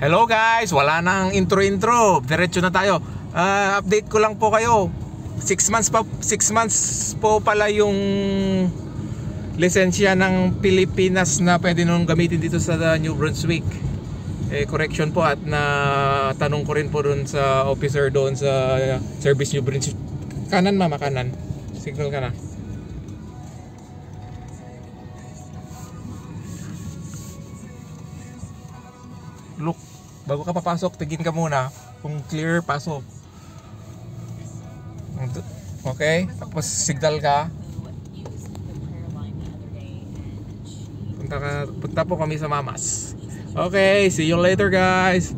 Hello guys, wala nang intro. Diretso na tayo. Update ko lang po kayo. 6 months po pala yung lisensya ng Pilipinas na pwede nung gamitin dito sa New Brunswick. Correction po, at na tanong ko rin po doon sa officer doon sa Service New Brunswick. Kanan mama, kanan. Signal ka na. Look, bago ka papasok, tigin ka muna kung clear, pasok. Okay, tapos signal ka. Punta po kami sa Mamas. Okay, see you later guys.